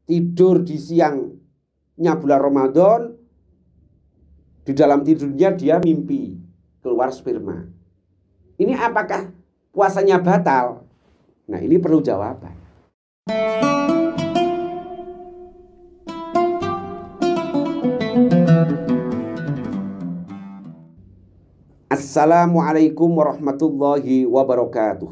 tidur di siangnya bulan Ramadan, di dalam tidurnya dia mimpi keluar sperma. Ini apakah puasanya batal? Nah, ini perlu jawaban. Assalamualaikum warahmatullahi wabarakatuh.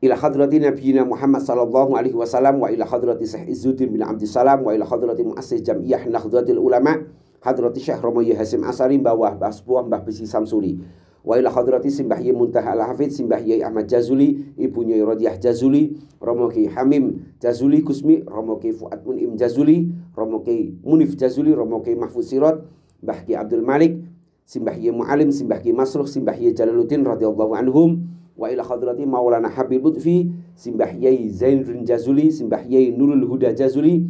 Ila hadrati nabiyina Muhammad sallallahu alaihi wasallam wa ila hadrati Syekh Izzuddin bin Abdissalam wa ila hadrati muassis Jam'iyah Nahdlatul Ulama hadrati Syekh Romoyi Hasim Asari bawah Basbuah Mbah Besi Samsuri wa ila hadrati Simbah Yai Muntaha Al-Hafidz Simbah Yai Ahmad Jazuli Ibu Nyai Rodiah Jazuli Romo Ki Hamim Jazuli Kusmi Romo Ki Fuad Munim Jazuli Romo Ki Munif Jazuli Romo Ki Mahfuz Sirot Mbah Ki Abdul Malik Simbah Yai Mu'alim Simbah Ki Masruh Simbah Yai Jalaluddin radhiyallahu anhum wa ila hadrati Maulana Habib Lutfi Simbah Yai Zainuddin Jazuli Simbah Yai Nurul Huda Jazuli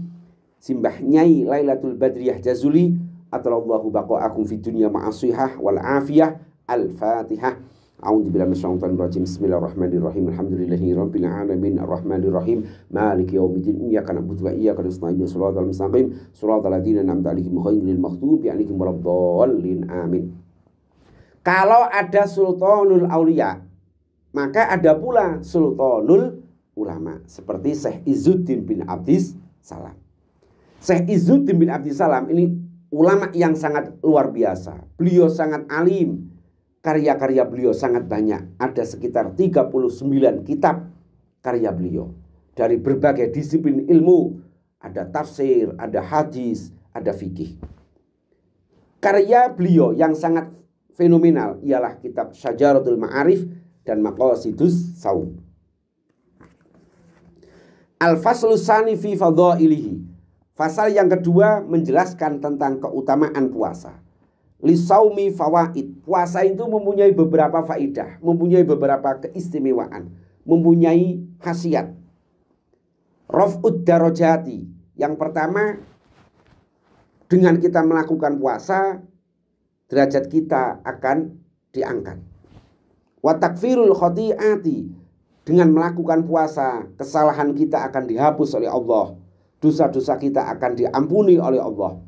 Simbah Nyai Lailatul Badriyah Jazuli atalallahu baqa'akum fid dunya ma'asihah wal afiyah. Al-Fatihah. A'udzubillahi minasyaitonir rajim. Bismillahirrahmanirrahim. Alhamdulillahi rabbil alamin arrahmanir rahim maliki yaumiddin iyyaka na'budu wa iyyaka nasta'in shiratal mustaqim shiratal ladzina an'amta 'alaihim ghairil maghdubi 'alaihim waladdallin. Amin. Kalau ada sultanul auliya, maka ada pula sultanul ulama seperti Syekh Izzuddin bin Abdissalam. Syekh Izzuddin bin Abdissalam ini ulama yang sangat luar biasa. Beliau sangat alim. Karya-karya beliau sangat banyak. Ada sekitar 39 kitab karya beliau. Dari berbagai disiplin ilmu. Ada tafsir, ada hadis, ada fikih. Karya beliau yang sangat fenomenal ialah kitab Syajaratul Ma'arif dan Maqasidus Shaum. Al-Faslus Tsani fi Fadhailihi. Fasal yang kedua menjelaskan tentang keutamaan puasa. Lisaumi fawaid. Puasa itu mempunyai beberapa faidah, mempunyai beberapa keistimewaan, mempunyai khasiat. Raf'ud darajati. Yang pertama, dengan kita melakukan puasa, derajat kita akan diangkat. Wa takfirul khoti'ati. Dengan melakukan puasa, kesalahan kita akan dihapus oleh Allah. Dosa-dosa kita akan diampuni oleh Allah.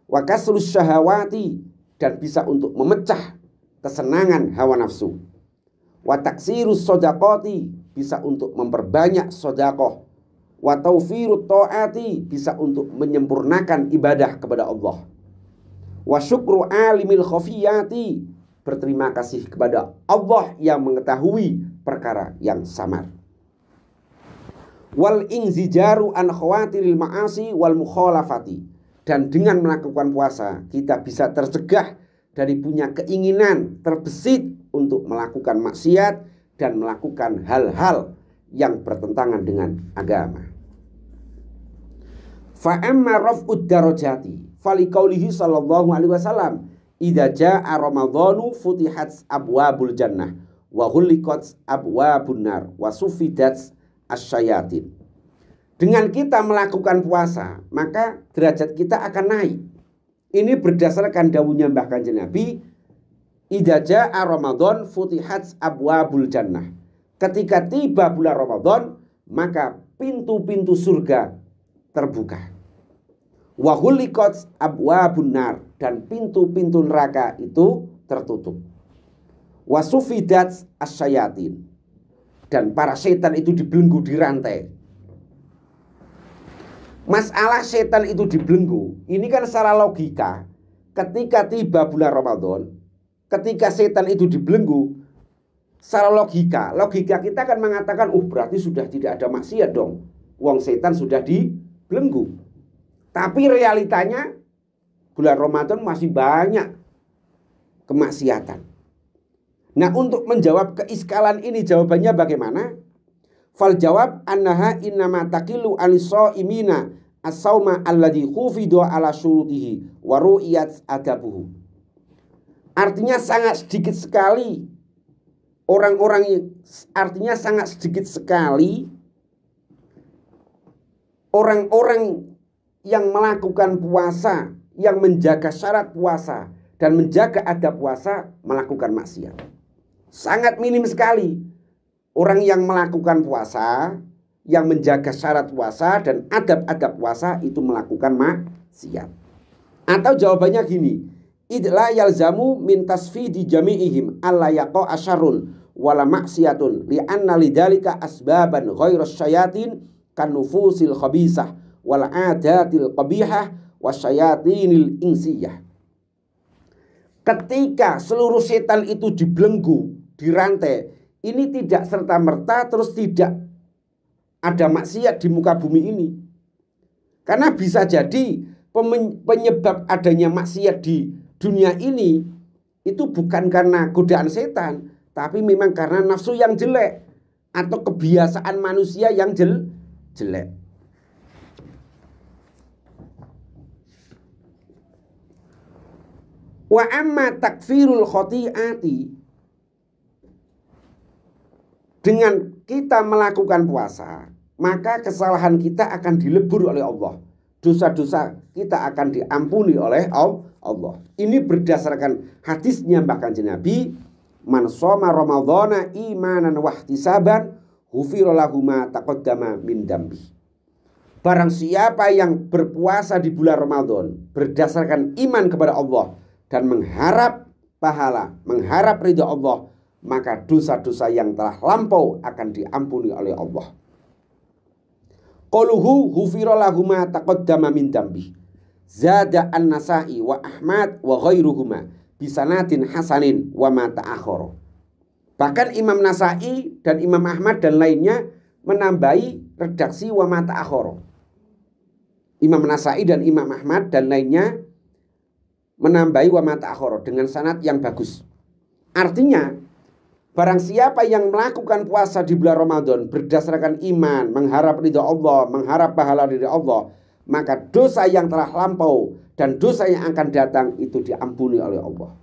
Wa kasrus syahawati. Dan bisa untuk memecah kesenangan hawa nafsu. Wa taksirus sodaqati. Bisa untuk memperbanyak sodakoh. Wa taufirut ta'ati. Bisa untuk menyempurnakan ibadah kepada Allah. Wa syukru alimil khafiyati. Berterima kasih kepada Allah yang mengetahui perkara yang samar. Wal inzijaru an khawatiril ma'asi wal mukhalafati. Dan dengan melakukan puasa kita bisa tercegah dari punya keinginan terbesit untuk melakukan maksiat dan melakukan hal-hal yang bertentangan dengan agama. Fa amma raf'ud darajati faliqaulihi sallallahu alaihi wasallam idza jaa ramadhanu futihat abwabul jannah wa ghulliqat abwabun nar wa sufidat asyayatin. Dengan kita melakukan puasa, maka derajat kita akan naik. Ini berdasarkan dawuhnya Mbah Kanjeng Nabi, idza jaa Ramadan futihat abwabul jannah. Ketika tiba bulan Ramadan, maka pintu-pintu surga terbuka. Wa ghulliqat abwabun nar, dan pintu-pintu neraka itu tertutup. Wa sufidat asyayatin, dan para setan itu dibelenggu, dirantai. Masalah setan itu dibelenggu, ini kan secara logika. Ketika tiba bulan Ramadan, ketika setan itu dibelenggu, secara logika kita akan mengatakan, berarti sudah tidak ada maksiat dong. Wong setan sudah dibelenggu. Tapi realitanya bulan Ramadan masih banyak kemaksiatan. Nah, untuk menjawab keiskalan ini jawabannya bagaimana? Fal jawab annaha innama taqilu alis-shaimina as-sauma alladhi khufidu ala syurutihi wa ru'iyat adabuhu. Artinya sangat sedikit sekali orang-orang yang melakukan puasa, yang menjaga syarat puasa dan menjaga adab puasa melakukan maksiat. Sangat minim sekali orang yang melakukan puasa, yang menjaga syarat puasa dan adab-adab puasa itu melakukan maksiat. Atau jawabannya gini, idla yalzamu min tasfidi jami'ihim alla yaqa asyarun wala maksiyatun li'anna lidhalika asbaban ghairas syayatin kan nufusil khabisah wal adatil qabihah wasyayatinil insiyah. Ketika seluruh setan itu dibelenggu, dirantai, ini tidak serta-merta terus tidak ada maksiat di muka bumi ini. Karena bisa jadi penyebab adanya maksiat di dunia ini itu bukan karena godaan setan, tapi memang karena nafsu yang jelek atau kebiasaan manusia yang jelek. Wa amma takfirul khoti'ati, dengan kita melakukan puasa, maka kesalahan kita akan dilebur oleh Allah. Dosa-dosa kita akan diampuni oleh Allah. Ini berdasarkan hadisnya bahkan Nabi, man shoma ramadhana imanan wahtisaban ghufira lahu ma taqaddama min dambi. Barang siapa yang berpuasa di bulan Ramadan berdasarkan iman kepada Allah dan mengharap pahala, mengharap ridha Allah, maka dosa-dosa yang telah lampau akan diampuni oleh Allah. Qaluhu ghufira lahu ma taqaddama min dambi. Zada an-Nasa'i wa Ahmad wa ghairuhuma bisanatin hasanin wa ma ta'akhara. Bahkan Imam Nasa'i dan Imam Ahmad dan lainnya menambahi redaksi wa ma ta'akhara. Imam Nasa'i dan Imam Ahmad dan lainnya menambahi wa ma ta'akhara dengan sanad yang bagus. Artinya, barang siapa yang melakukan puasa di bulan Ramadan berdasarkan iman, mengharap ridha Allah, mengharap pahala dari Allah, maka dosa yang telah lampau dan dosa yang akan datang itu diampuni oleh Allah.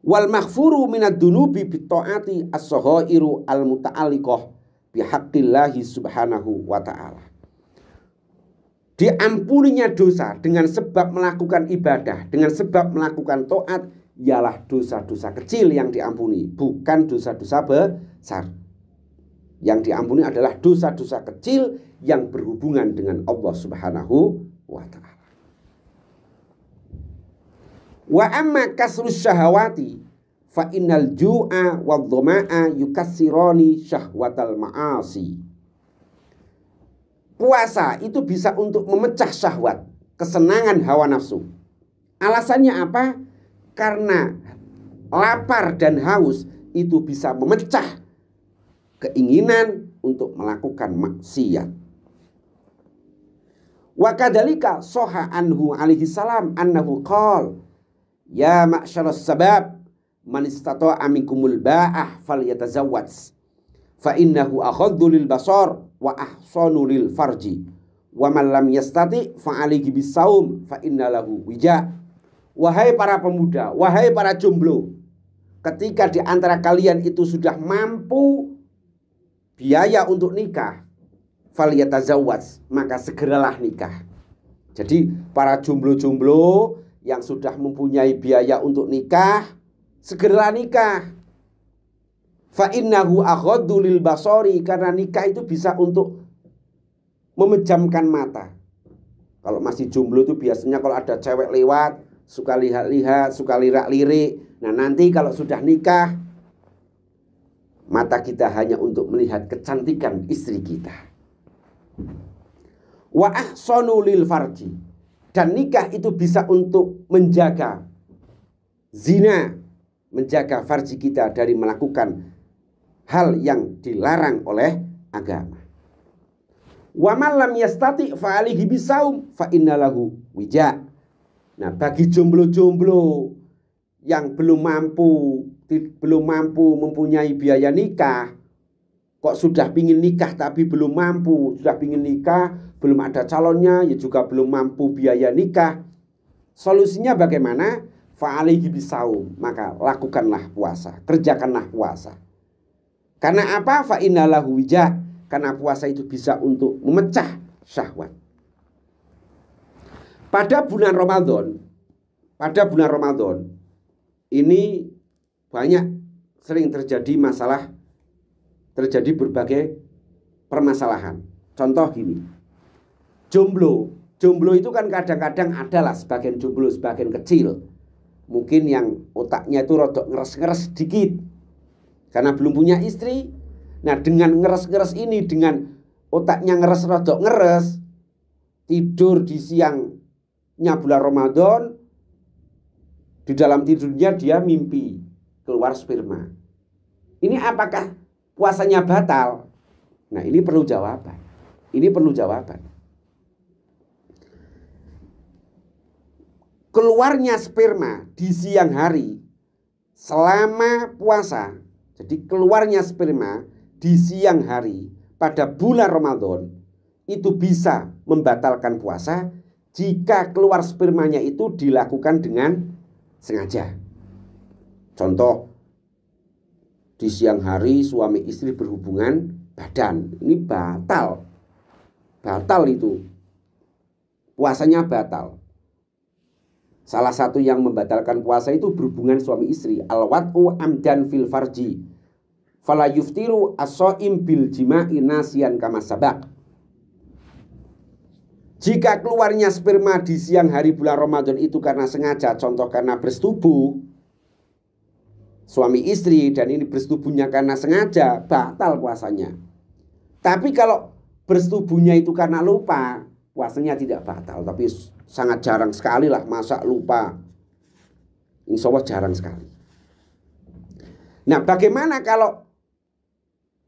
Wal maghfuru minad dunubi bit taati as-saghairu al muta'alliqah bi haqqillahi subhanahu wa ta'ala. Diampuninya dosa dengan sebab melakukan ibadah, dengan sebab melakukan taat, ialah dosa-dosa kecil yang diampuni, bukan dosa-dosa besar. Yang diampuni adalah dosa-dosa kecil yang berhubungan dengan Allah Subhanahu wa ta'ala. Wa amma kasrus syahawati fa innal ju'a wad dhama'a yukassirani syahwatal ma'asi. Puasa itu bisa untuk memecah syahwat, kesenangan hawa nafsu. Alasannya apa? Karena lapar dan haus itu bisa memecah keinginan untuk melakukan maksiat. Wa kadzalika sahha anhu alaihi salam annahu qala ya ma'syaras sabab man istata'a minkumul ba'ah falyatazawwaj fa innahu aghaddu lil basar wa ahsanu lil farji wa man lam yastati fa alayhi bisaum fa innalahu wija. Wahai para pemuda, wahai para jomblo, ketika di antara kalian itu sudah mampu biaya untuk nikah, falyatazawwaj, maka segeralah nikah. Jadi para jomblo-jomblo yang sudah mempunyai biaya untuk nikah, segeralah nikah. Fa innahu aghaddu lil basari, karena nikah itu bisa untuk memejamkan mata. Kalau masih jomblo itu biasanya kalau ada cewek lewat suka lihat-lihat, suka lirak-lirik. Nah, nanti kalau sudah nikah, mata kita hanya untuk melihat kecantikan istri kita. Wa ahsanu lil farji, dan nikah itu bisa untuk menjaga zina, menjaga farji kita dari melakukan hal yang dilarang oleh agama. Wa man lam yastati fa alihi bisaum fa innalahu wija. Nah, bagi jomblo-jomblo yang belum mampu mempunyai biaya nikah, kok sudah pingin nikah tapi belum mampu, sudah pingin nikah belum ada calonnya, ya juga belum mampu biaya nikah. Solusinya bagaimana? Fa alihi bisaum, maka lakukanlah puasa, kerjakanlah puasa. Karena apa? Fa innalahu wija, karena puasa itu bisa untuk memecah syahwat. Pada bulan Ramadan ini banyak sering terjadi masalah, terjadi berbagai permasalahan. Contoh gini, jomblo itu kan kadang-kadang adalah sebagian jomblo, sebagian kecil, mungkin yang otaknya itu rodok ngeres-ngeres sedikit karena belum punya istri. Nah, dengan ngeres-ngeres ini, dengan otaknya ngeres rodok ngeres, tidur di siangnya bulan Ramadan, di dalam tidurnya dia mimpi keluar sperma. Ini apakah puasanya batal? Nah, ini perlu jawaban. Ini perlu jawaban. Keluarnya sperma di siang hari selama puasa, jadi keluarnya sperma di siang hari pada bulan Ramadan itu bisa membatalkan puasa jika keluar spermanya itu dilakukan dengan sengaja. Contoh, di siang hari suami istri berhubungan badan, ini batal itu, puasanya batal. Salah satu yang membatalkan puasa itu berhubungan suami istri, al-wat'u amdan fil farji fala yuftiru as-shaim bil jima'i nasiyan kama sabaq. Jika keluarnya sperma di siang hari bulan Ramadan itu karena sengaja, contoh karena bersetubuh suami istri, dan ini bersetubuhnya karena sengaja, batal puasanya. Tapi kalau bersetubuhnya itu karena lupa, puasanya tidak batal. Tapi sangat jarang sekali lah, masa lupa. Insya Allah jarang sekali. Nah, bagaimana kalau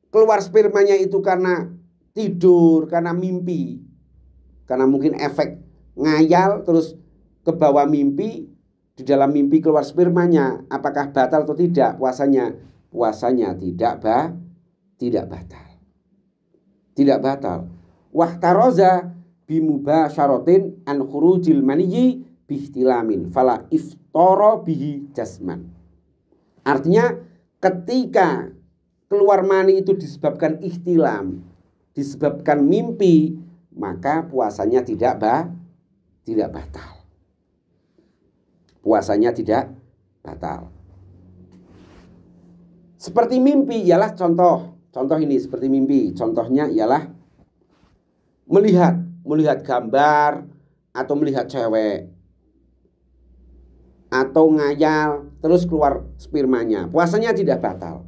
keluar spermanya itu karena tidur, karena mimpi, karena mungkin efek ngayal terus ke bawah mimpi, di dalam mimpi keluar spermanya, apakah batal atau tidak puasanya? Puasanya tidak batal. Tidak batal. Wahtaroza bimubasyaratin an khurujil maniyyi bihtilamin fala iftara bihi jasman. Artinya ketika keluar mani itu disebabkan ihtilam, disebabkan mimpi, maka puasanya tidak batal. Puasanya tidak batal. Seperti mimpi ialah contoh ini seperti mimpi. Contohnya ialah melihat gambar atau melihat cewek atau ngayal terus keluar spermanya, puasanya tidak batal.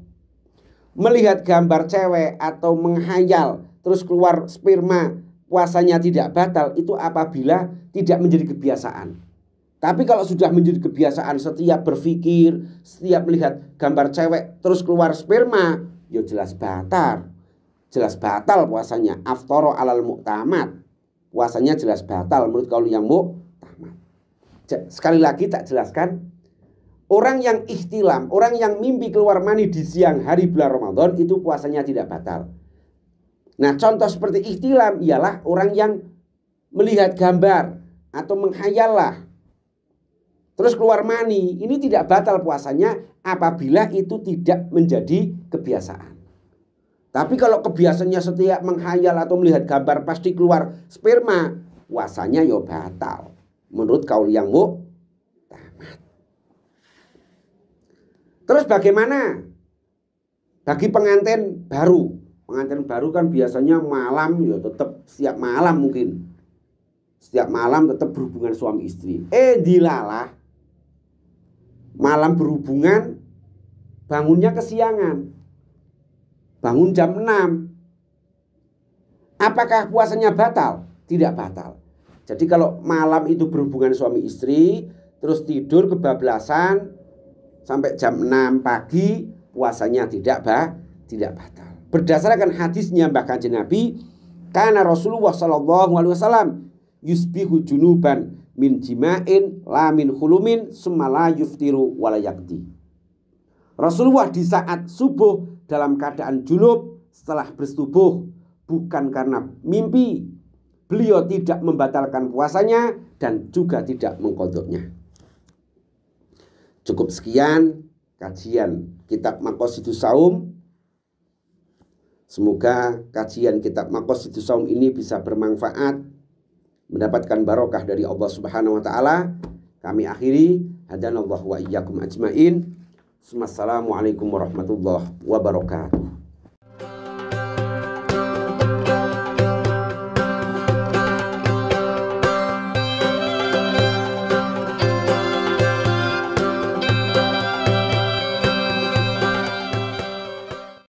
Melihat gambar cewek atau menghayal terus keluar sperma, puasanya tidak batal itu apabila tidak menjadi kebiasaan. Tapi kalau sudah menjadi kebiasaan, setiap berpikir, setiap melihat gambar cewek terus keluar sperma, ya jelas batal. Jelas batal puasanya. Aftara alal mu'tamad. Puasanya jelas batal menurut kaul yang mu'tamad. Sekali lagi tak jelaskan, orang yang ihtilam, orang yang mimpi keluar mani di siang hari bulan Ramadan itu puasanya tidak batal. Nah, contoh seperti ihtilam ialah orang yang melihat gambar atau menghayallah terus keluar mani, ini tidak batal puasanya apabila itu tidak menjadi kebiasaan. Tapi kalau kebiasaannya setiap menghayal atau melihat gambar pasti keluar sperma, puasanya ya batal menurut kaul yang mu'tamad. Terus bagaimana bagi pengantin baru? Pengantin baru kan biasanya malam, ya tetap setiap malam mungkin. Setiap malam tetap berhubungan suami istri. Dilalah malam berhubungan, bangunnya kesiangan, bangun jam 6. Apakah puasanya batal? Tidak batal. Jadi kalau malam itu berhubungan suami istri, terus tidur kebablasan sampai jam 6 pagi, puasanya tidak batal. Berdasarkan hadisnya Mbah Kanjeng Nabi, karena Rasulullah SAW yusbihu junuban min jima'in la min hulumin summa la yuftiru wala yaqdi. Rasulullah di saat subuh dalam keadaan junub setelah bersetubuh, bukan karena mimpi. Beliau tidak membatalkan puasanya dan juga tidak mengqadhanya. Cukup sekian kajian kitab Maqasidus Shaum. Semoga kajian kitab Maqasidus Shaum ini bisa bermanfaat, mendapatkan barokah dari Allah Subhanahu wa taala. Kami akhiri, hadanallahu wa iyyakum ajmain. Wassalamualaikum warahmatullahi wabarakatuh.